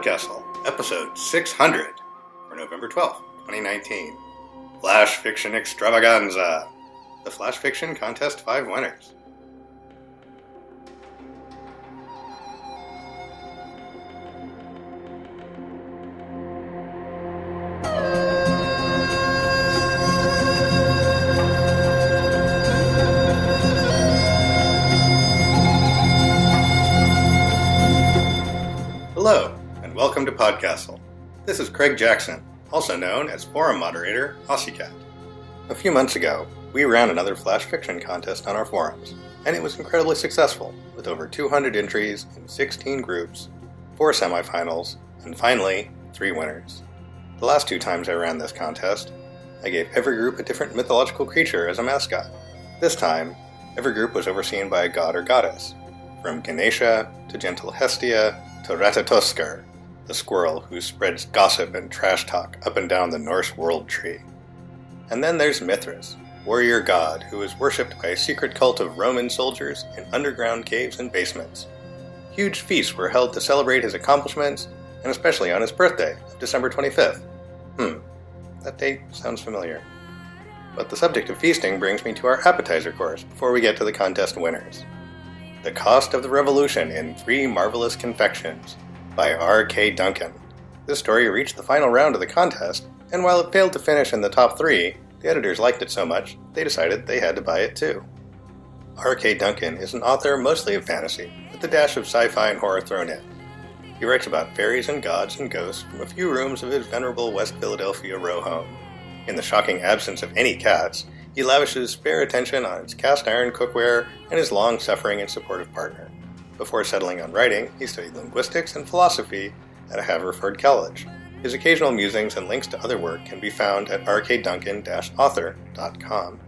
PodCastle, episode 600 for November 12th, 2019. Flash Fiction Extravaganza. The Flash Fiction Contest 5 winners. Hello, and welcome to PodCastle. This is Craig Jackson, also known as forum moderator Aussiecat. A few months ago, we ran another Flash Fiction contest on our forums, and it was incredibly successful, with over 200 entries in 16 groups, 4 semifinals, and finally, 3 winners. The last 2 times I ran this contest, I gave every group a different mythological creature as a mascot. This time, every group was overseen by a god or goddess, from Ganesha to gentle Hestia to Ratatoskr, the squirrel who spreads gossip and trash talk up and down the Norse world tree. And then there's Mithras, warrior god who is worshipped by a secret cult of Roman soldiers in underground caves and basements. Huge feasts were held to celebrate his accomplishments, and especially on his birthday of December 25th. That date sounds familiar. But the subject of feasting brings me to our appetizer course before we get to the contest winners. The Cost of the Revolution in 3 Marvelous Confections by R.K. Duncan. This story reached the final round of the contest, and while it failed to finish in the top 3, the editors liked it so much, they decided they had to buy it too. R.K. Duncan is an author mostly of fantasy, with a dash of sci-fi and horror thrown in. He writes about fairies and gods and ghosts from a few rooms of his venerable West Philadelphia row home. In the shocking absence of any cats, he lavishes spare attention on his cast-iron cookware and his long-suffering and supportive partner. Before settling on writing, he studied linguistics and philosophy at Haverford College. His occasional musings and links to other work can be found at rkduncan-author.com.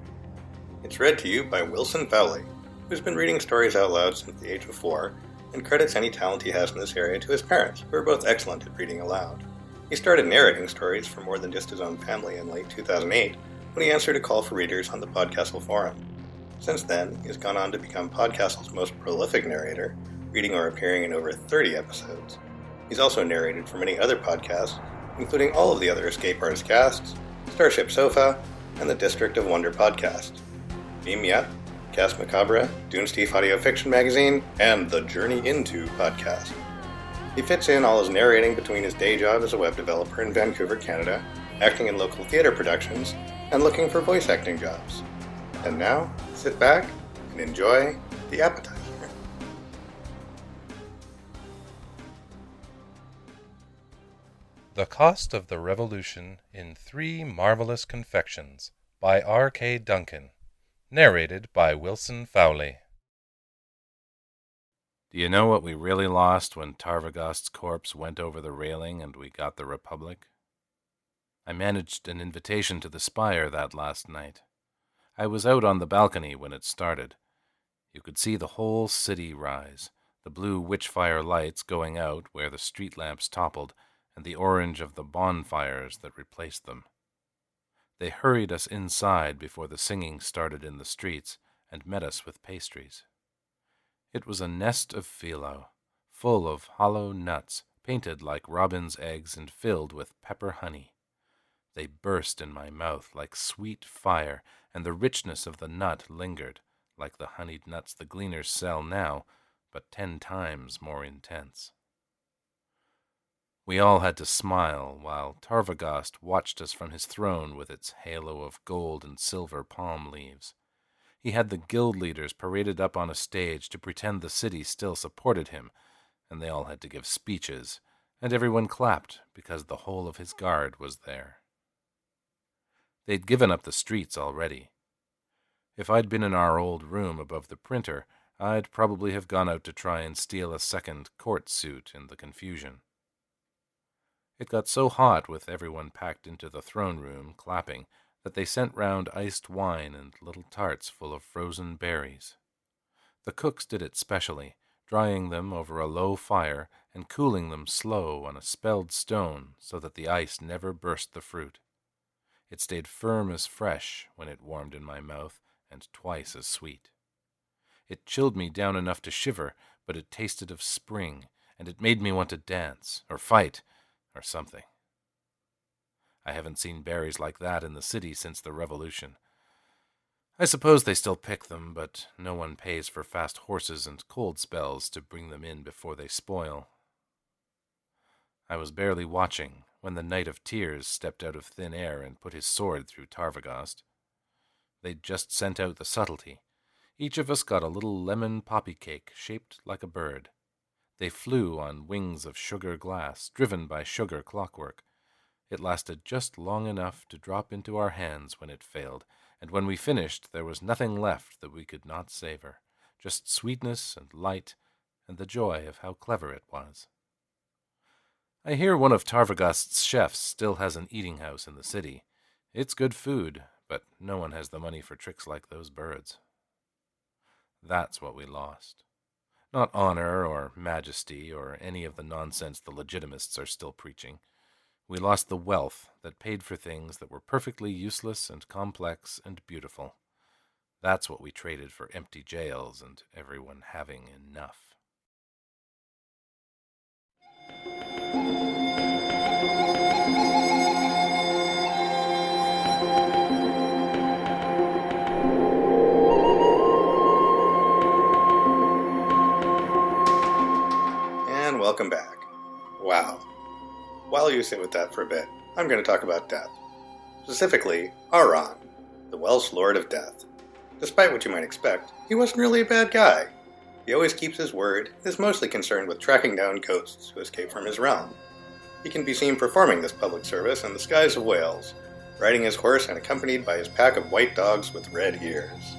It's read to you by Wilson Fowley, who's been reading stories out loud since the age of 4, and credits any talent he has in this area to his parents, who are both excellent at reading aloud. He started narrating stories for more than just his own family in late 2008, when he answered a call for readers on the PodCastle forum. Since then, he has gone on to become PodCastle's most prolific narrator, reading or appearing in over 30 episodes. He's also narrated for many other podcasts, including all of the other Escape Artist casts, Starship Sofa, and the District of Wonder podcast, Beam Yap, Cast Macabre, Dunesteef Audio Fiction Magazine, and the Journey Into podcast. He fits in all his narrating between his day job as a web developer in Vancouver, Canada, acting in local theater productions, and looking for voice acting jobs. And now, sit back and enjoy the appetizer. The Cost of the Revolution in 3 Marvelous Confections by R.K. Duncan. Narrated by Wilson Fowley. Do you know what we really lost when Tarvagast's corpse went over the railing and we got the Republic? I managed an invitation to the Spire that last night. I was out on the balcony when it started. You could see the whole city rise, the blue witchfire lights going out where the street lamps toppled, and the orange of the bonfires that replaced them. They hurried us inside before the singing started in the streets, and met us with pastries. It was a nest of phyllo, full of hollow nuts, painted like robin's eggs and filled with pepper honey. They burst in my mouth like sweet fire, and the richness of the nut lingered, like the honeyed nuts the gleaners sell now, but 10 times more intense. We all had to smile while Tarvagast watched us from his throne with its halo of gold and silver palm leaves. He had the guild leaders paraded up on a stage to pretend the city still supported him, and they all had to give speeches, and everyone clapped because the whole of his guard was there. They'd given up the streets already. If I'd been in our old room above the printer, I'd probably have gone out to try and steal a second court suit in the confusion. It got so hot with everyone packed into the throne room clapping that they sent round iced wine and little tarts full of frozen berries. The cooks did it specially, drying them over a low fire and cooling them slow on a spelled stone so that the ice never burst the fruit. It stayed firm as fresh when it warmed in my mouth, and twice as sweet. It chilled me down enough to shiver, but it tasted of spring, and it made me want to dance, or fight, or something. I haven't seen berries like that in the city since the Revolution. I suppose they still pick them, but no one pays for fast horses and cold spells to bring them in before they spoil. I was barely watching when the Knight of Tears stepped out of thin air and put his sword through Tarvagast. They'd just sent out the subtlety. Each of us got a little lemon poppy cake shaped like a bird. They flew on wings of sugar glass, driven by sugar clockwork. It lasted just long enough to drop into our hands when it failed, and when we finished there was nothing left that we could not savor, just sweetness and light, and the joy of how clever it was. I hear one of Tarvagast's chefs still has an eating house in the city. It's good food, but no one has the money for tricks like those birds. That's what we lost. Not honor or majesty or any of the nonsense the legitimists are still preaching. We lost the wealth that paid for things that were perfectly useless and complex and beautiful. That's what we traded for empty jails and everyone having enough. And welcome back. Wow. While you sit with that for a bit, I'm going to talk about death. Specifically, Auron, the Welsh Lord of Death. Despite what you might expect, he wasn't really a bad guy. He always keeps his word and is mostly concerned with tracking down ghosts who escape from his realm. He can be seen performing this public service in the skies of Wales, riding his horse and accompanied by his pack of white dogs with red ears.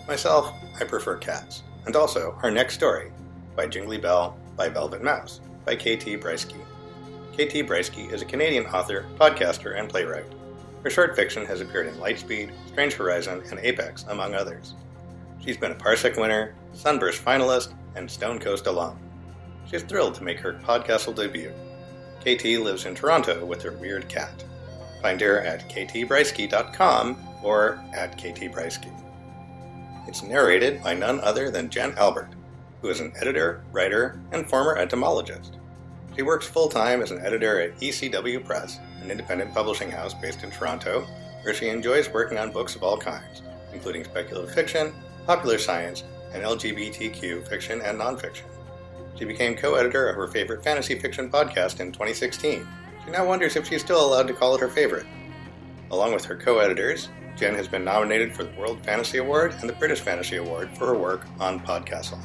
Myself, I prefer cats, and also our next story, by Jingly Bell, by Velvet Mouse, by K.T. Breisky. K.T. Breisky is a Canadian author, podcaster, and playwright. Her short fiction has appeared in Lightspeed, Strange Horizon, and Apex, among others. She's been a Parsec winner, Sunburst finalist, and Stone Coast alum. She is thrilled to make her PodCastle debut. KT lives in Toronto with her weird cat. Find her at ktbreisky.com or at ktbreisky. It's narrated by none other than Jen Albert, who is an editor, writer, and former entomologist. She works full-time as an editor at ECW Press, an independent publishing house based in Toronto, where she enjoys working on books of all kinds, including speculative fiction, popular science, and LGBTQ fiction and nonfiction. She became co-editor of her favorite fantasy fiction podcast in 2016. She now wonders if she's still allowed to call it her favorite. Along with her co-editors, Jen has been nominated for the World Fantasy Award and the British Fantasy Award for her work on PodCastle.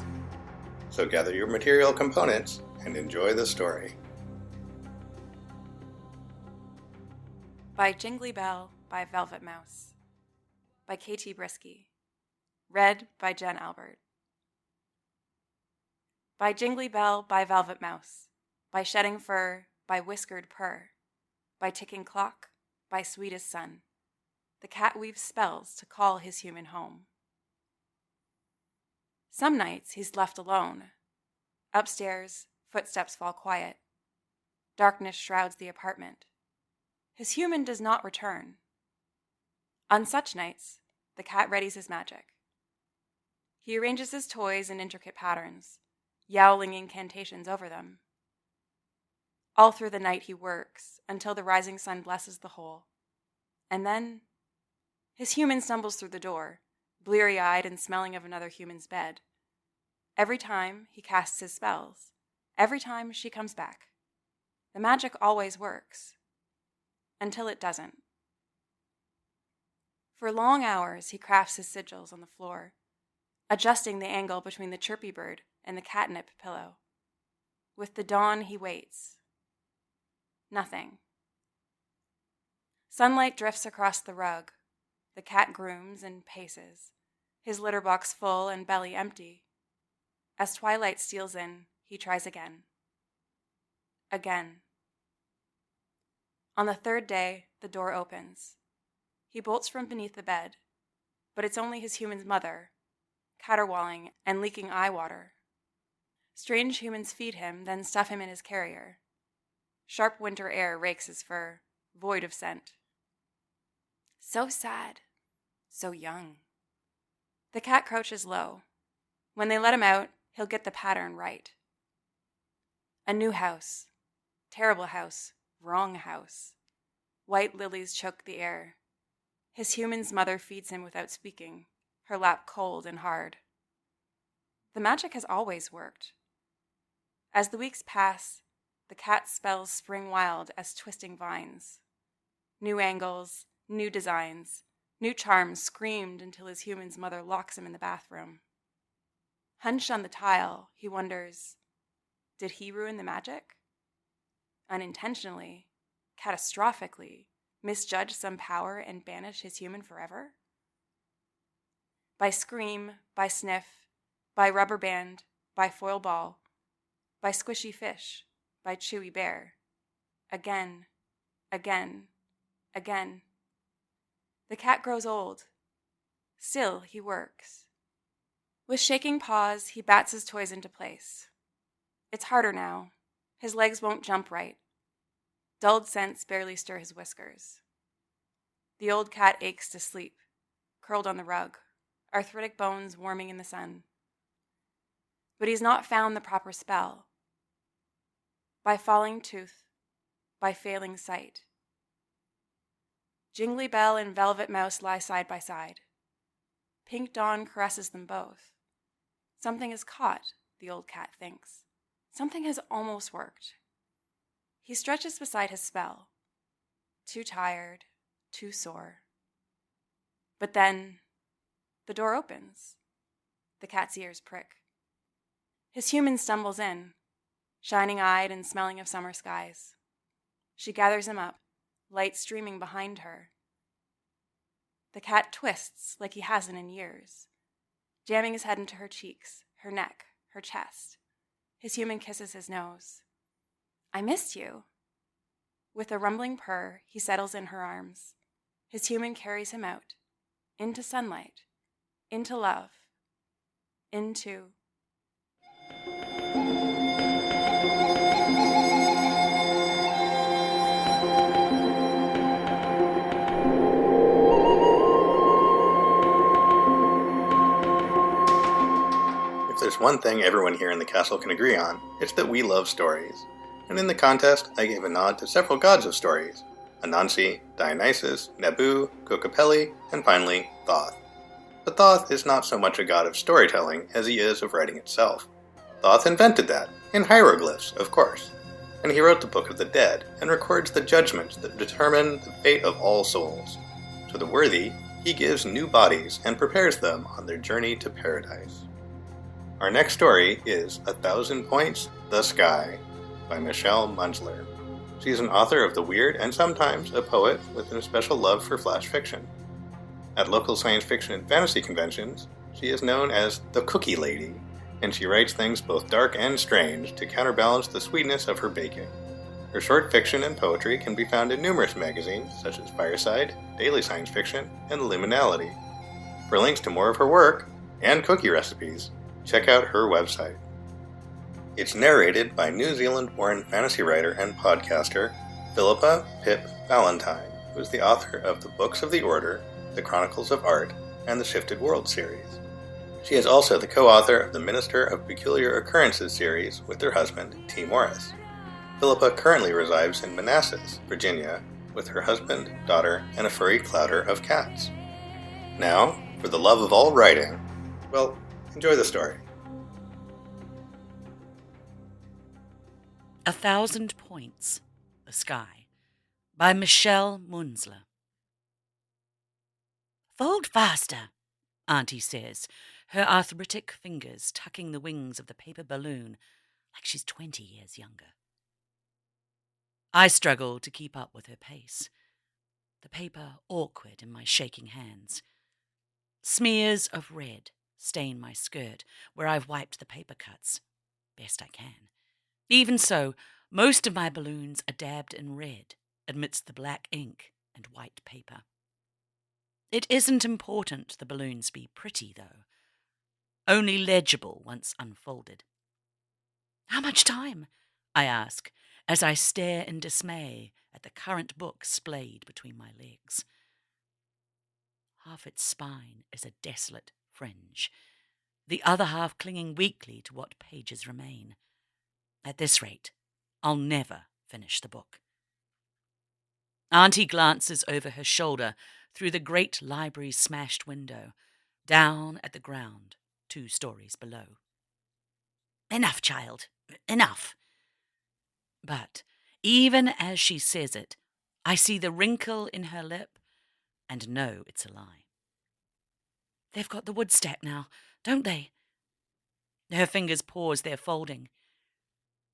So gather your material components and enjoy the story. By Jingly Bell, by Velvet Mouse. By K.T. Breisky. Read by Jen Albert. By Jingly Bell, by Velvet Mouse. By Shedding Fur, by Whiskered Purr. By Ticking Clock, by Sweetest Sun. The cat weaves spells to call his human home. Some nights he's left alone. Upstairs, footsteps fall quiet. Darkness shrouds the apartment. His human does not return. On such nights, the cat readies his magic. He arranges his toys in intricate patterns, yowling incantations over them. All through the night he works, until the rising sun blesses the whole. And then, his human stumbles through the door, bleary-eyed and smelling of another human's bed. Every time he casts his spells, every time she comes back. The magic always works. Until it doesn't. For long hours he crafts his sigils on the floor, adjusting the angle between the chirpy bird and the catnip pillow. With the dawn he waits. Nothing. Sunlight drifts across the rug. The cat grooms and paces, his litter box full and belly empty. As twilight steals in, he tries again. Again. On the third day, the door opens. He bolts from beneath the bed, but it's only his human's mother, caterwauling and leaking eye water. Strange humans feed him, then stuff him in his carrier. Sharp winter air rakes his fur, void of scent. So sad, so young. The cat crouches low. When they let him out, he'll get the pattern right. A new house. Terrible house. Wrong house. White lilies choke the air. His human's mother feeds him without speaking, her lap cold and hard. The magic has always worked. As the weeks pass, the cat spells spring wild as twisting vines. New angles, new designs, new charms screamed until his human's mother locks him in the bathroom. Hunched on the tile, he wonders, did he ruin the magic? Unintentionally, catastrophically, misjudge some power and banish his human forever? By scream, by sniff, by rubber band, by foil ball, by squishy fish, by chewy bear. Again, again, again. The cat grows old. Still, he works. With shaking paws, he bats his toys into place. It's harder now. His legs won't jump right. Dulled scents barely stir his whiskers. The old cat aches to sleep, curled on the rug, arthritic bones warming in the sun. But he's not found the proper spell. By falling tooth, by failing sight. Jingly Bell and Velvet Mouse lie side by side. Pink Dawn caresses them both. Something is caught, the old cat thinks. Something has almost worked. He stretches beside his spell. Too tired, too sore. But then, the door opens. The cat's ears prick. His human stumbles in, shining-eyed and smelling of summer skies. She gathers him up, light streaming behind her. The cat twists like he hasn't in years, jamming his head into her cheeks, her neck, her chest. His human kisses his nose. I missed you. With a rumbling purr, he settles in her arms. His human carries him out, into sunlight, into love, into... If there's one thing everyone here in the castle can agree on, it's that we love stories. And in the contest, I gave a nod to several gods of stories: Anansi, Dionysus, Nabu, Kokopelli, and finally, Thoth. But Thoth is not so much a god of storytelling as he is of writing itself. Thoth invented that, in hieroglyphs, of course. And he wrote the Book of the Dead, and records the judgments that determine the fate of all souls. To the worthy, he gives new bodies and prepares them on their journey to paradise. Our next story is 1,000 Points, The Sky, by Michelle Munzler. She is an author of the weird and sometimes a poet with a special love for flash fiction. At local science fiction and fantasy conventions, she is known as the Cookie Lady, and she writes things both dark and strange to counterbalance the sweetness of her baking. Her short fiction and poetry can be found in numerous magazines such as Fireside, Daily Science Fiction, and Liminality. For links to more of her work, and cookie recipes, check out her website. It's narrated by New Zealand-born fantasy writer and podcaster Philippa Pip Valentine, who is the author of the Books of the Order, the Chronicles of Art, and the Shifted World series. She is also the co-author of the Minister of Peculiar Occurrences series with her husband, T. Morris. Philippa currently resides in Manassas, Virginia, with her husband, daughter, and a furry clouder of cats. Now, for the love of all writing, well, enjoy the story. 1,000 Points, The Sky, by Michelle Munzler. Fold faster, Auntie says, her arthritic fingers tucking the wings of the paper balloon like she's 20 years younger. I struggle to keep up with her pace, the paper awkward in my shaking hands. Smears of red stain my skirt where I've wiped the paper cuts, best I can. Even so, most of my balloons are dabbed in red amidst the black ink and white paper. It isn't important the balloons be pretty, though. Only legible once unfolded. How much time? I ask, as I stare in dismay at the current book splayed between my legs. Half its spine is a desolate fringe, the other half clinging weakly to what pages remain. At this rate, I'll never finish the book. Auntie glances over her shoulder through the great library's smashed window, down at the ground 2 stories below. Enough, child, enough. But even as she says it, I see the wrinkle in her lip and know it's a lie. They've got the wood stack now, don't they? Her fingers pause their folding.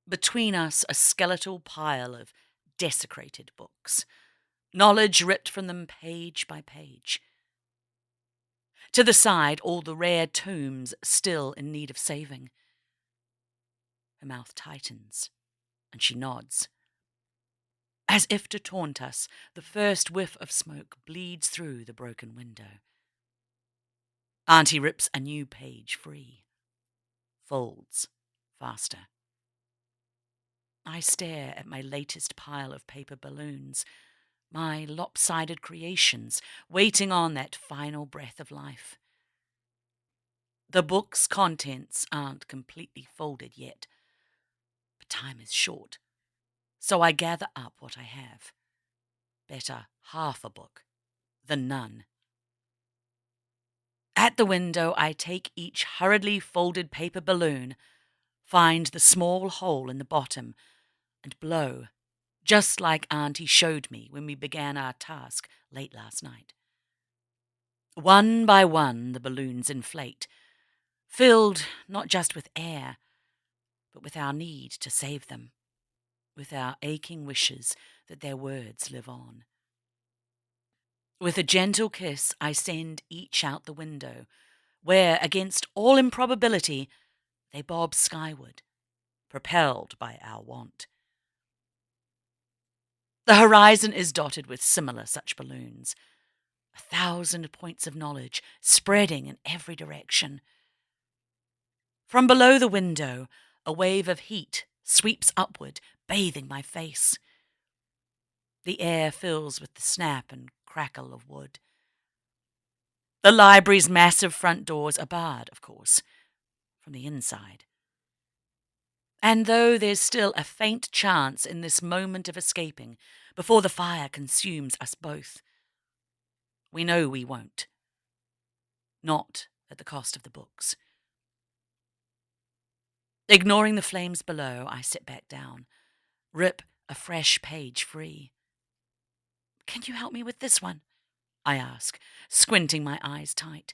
Between us, a skeletal pile of desecrated books, knowledge ripped from them page by page. To the side, all the rare tomes still in need of saving. Her mouth tightens, and she nods. As if to taunt us, the first whiff of smoke bleeds through the broken window. Auntie rips a new page free, folds faster. I stare at my latest pile of paper balloons, my lopsided creations, waiting on that final breath of life. The book's contents aren't completely folded yet, but time is short, so I gather up what I have. Better half a book than none. At the window, I take each hurriedly folded paper balloon, find the small hole in the bottom, and blow, just like Auntie showed me when we began our task late last night. One by one, the balloons inflate, filled not just with air, but with our need to save them, with our aching wishes that their words live on. With a gentle kiss, I send each out the window, where, against all improbability, they bob skyward, propelled by our want. The horizon is dotted with similar such balloons, 1,000 points of knowledge spreading in every direction. From below the window, a wave of heat sweeps upward, bathing my face. The air fills with the snap and crackle of wood. The library's massive front doors are barred, of course, from the inside. And though there's still a faint chance in this moment of escaping before the fire consumes us both, we know we won't. Not at the cost of the books. Ignoring the flames below, I sit back down, rip a fresh page free. Can you help me with this one? I ask, squinting my eyes tight.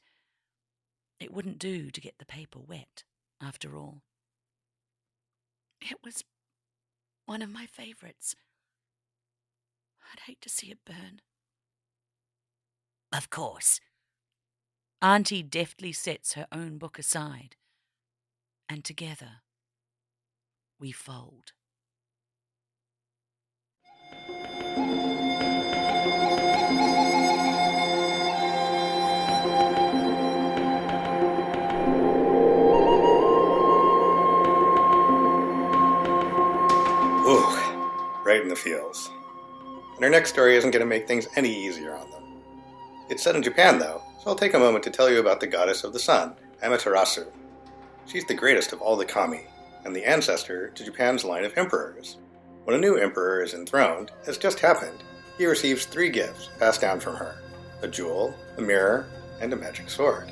It wouldn't do to get the paper wet, after all. It was one of my favorites. I'd hate to see it burn. Of course. Auntie deftly sets her own book aside, and together we fold. Ooh, right in the feels. And our next story isn't going to make things any easier on them. It's set in Japan, though, so I'll take a moment to tell you about the goddess of the sun, Amaterasu. She's the greatest of all the kami, and the ancestor to Japan's line of emperors. When a new emperor is enthroned, as just happened, he receives 3 gifts passed down from her: a jewel, a mirror, and a magic sword.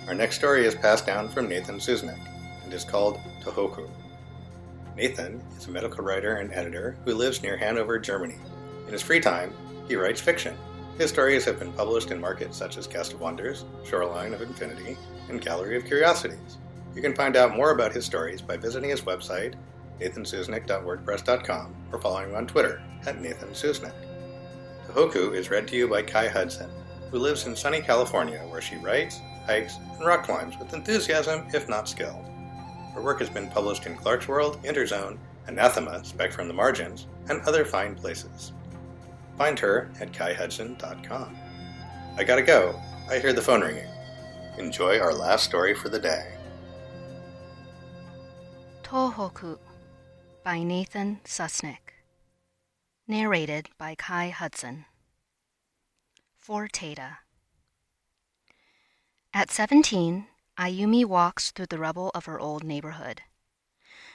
Our next story is passed down from Nathan Susnick, and is called Tohoku. Nathan is a medical writer and editor who lives near Hanover, Germany. In his free time, he writes fiction. His stories have been published in markets such as Cast of Wonders, Shoreline of Infinity, and Gallery of Curiosities. You can find out more about his stories by visiting his website, nathansusnick.wordpress.com, or following him on Twitter, @NathanSusnick. Tohoku is read to you by Kai Hudson, who lives in sunny California, where she writes, hikes, and rock climbs with enthusiasm, if not skill. Her work has been published in Clarkesworld, Interzone, Anathema, Spec from the Margins, and other fine places. Find her at kaihudson.com. I gotta go. I hear the phone ringing. Enjoy our last story for the day. Tohoku by Nathan Susnick. Narrated by Kai Hudson. For Tata. At 17, Ayumi walks through the rubble of her old neighborhood.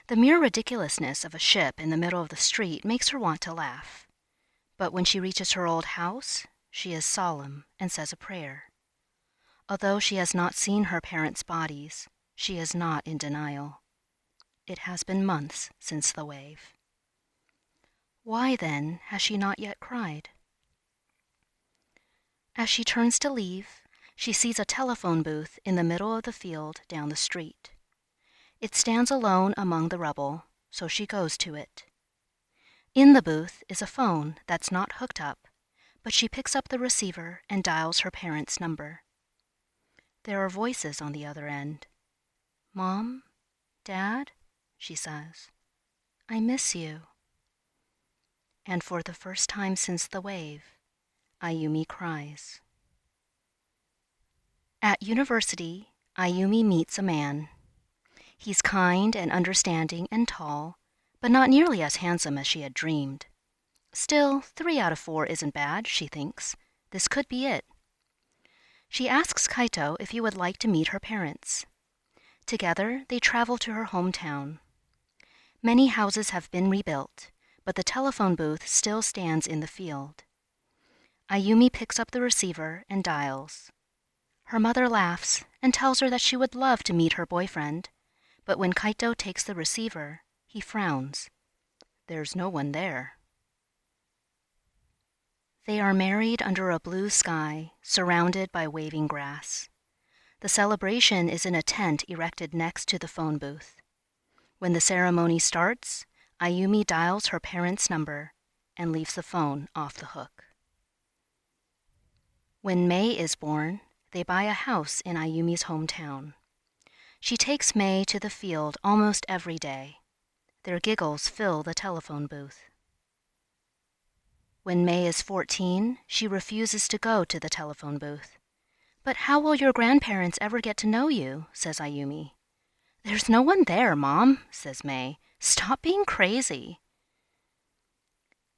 The mere ridiculousness of a ship in the middle of the street makes her want to laugh. But when she reaches her old house, she is solemn and says a prayer. Although she has not seen her parents' bodies, she is not in denial. It has been months since the wave. Why, then, has she not yet cried? As she turns to leave, she sees a telephone booth in the middle of the field down the street. It stands alone among the rubble, so she goes to it. In the booth is a phone that's not hooked up, but she picks up the receiver and dials her parents' number. There are voices on the other end. "Mom? Dad?" she says. "I miss you." And for the first time since the wave, Ayumi cries. At university, Ayumi meets a man. He's kind and understanding and tall, but not nearly as handsome as she had dreamed. Still, 3 out of 4 isn't bad, she thinks. This could be it. She asks Kaito if he would like to meet her parents. Together, they travel to her hometown. Many houses have been rebuilt, but the telephone booth still stands in the field. Ayumi picks up the receiver and dials. Her mother laughs and tells her that she would love to meet her boyfriend, but when Kaito takes the receiver, he frowns. There's no one there. They are married under a blue sky, surrounded by waving grass. The celebration is in a tent erected next to the phone booth. When the ceremony starts, Ayumi dials her parents' number and leaves the phone off the hook. When May is born, they buy a house in Ayumi's hometown. She takes May to the field almost every day. Their giggles fill the telephone booth. When May is 14, she refuses to go to the telephone booth. "But how will your grandparents ever get to know you?" says Ayumi. "There's no one there, Mom," says May. "Stop being crazy."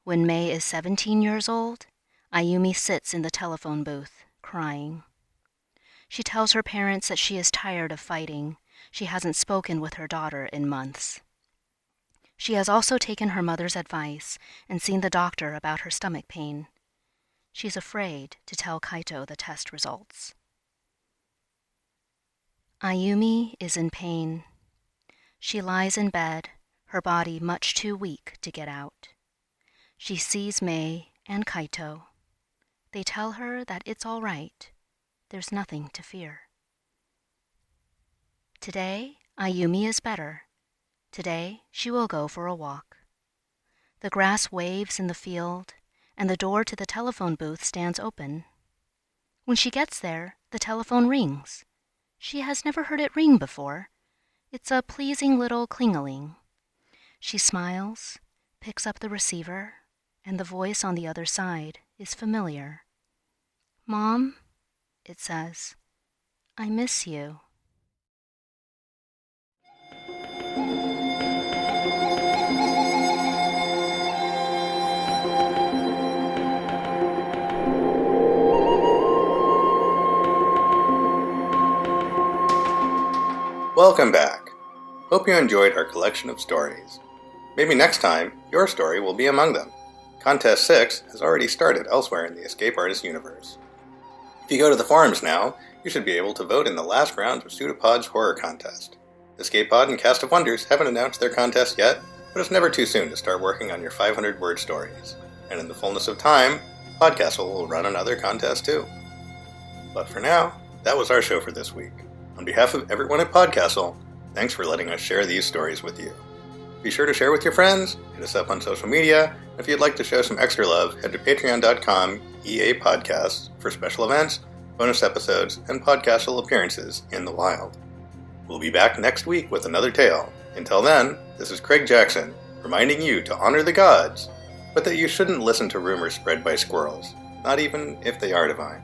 When May is 17 years old, Ayumi sits in the telephone booth, crying. She tells her parents that she is tired of fighting. She hasn't spoken with her daughter in months. She has also taken her mother's advice and seen the doctor about her stomach pain. She's afraid to tell Kaito the test results. Ayumi is in pain. She lies in bed, her body much too weak to get out. She sees May and Kaito. They tell her that it's all right. There's nothing to fear. Today, Ayumi is better. Today, she will go for a walk. The grass waves in the field, and the door to the telephone booth stands open. When she gets there, the telephone rings. She has never heard it ring before. It's a pleasing little cling-a-ling. She smiles, picks up the receiver, and the voice on the other side is familiar. "Mom," it says, "I miss you." Welcome back. Hope you enjoyed our collection of stories. Maybe next time, your story will be among them. Contest 6 has already started elsewhere in the Escape Artist universe. If you go to the forums now, you should be able to vote in the last round of Pseudopod's horror contest. Escape Pod and Cast of Wonders haven't announced their contest yet, but it's never too soon to start working on your 500-word stories. And in the fullness of time, PodCastle will run another contest too. But for now, that was our show for this week. On behalf of everyone at PodCastle, thanks for letting us share these stories with you. Be sure to share with your friends, hit us up on social media, and if you'd like to show some extra love, head to patreon.com/EAPodcasts for special events, bonus episodes, and PodCastle appearances in the wild. We'll be back next week with another tale. Until then, this is Craig Jackson, reminding you to honor the gods, but that you shouldn't listen to rumors spread by squirrels, not even if they are divine.